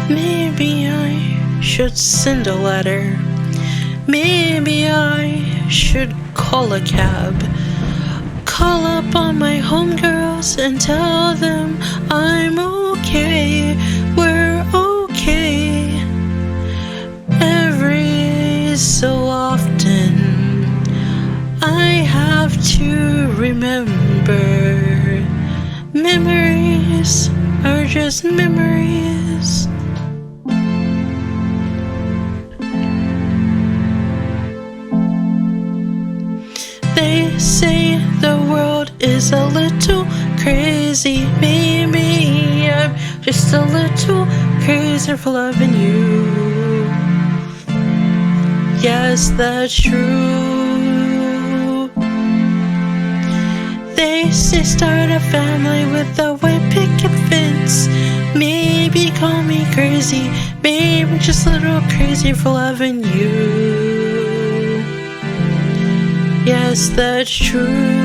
Maybe I should send a letter. Maybe I should call a cab. Call up all my homegirls and tell them I'm okay, we're okay. Every so often I have to remember, memories are just memories. They say the world is a little crazy. Maybe I'm just a little crazy for loving you. Yes, that's true. They say start a family with a white picket fence. Maybe call me crazy. Maybe I'm just a little crazy for loving you. Yes, that's true.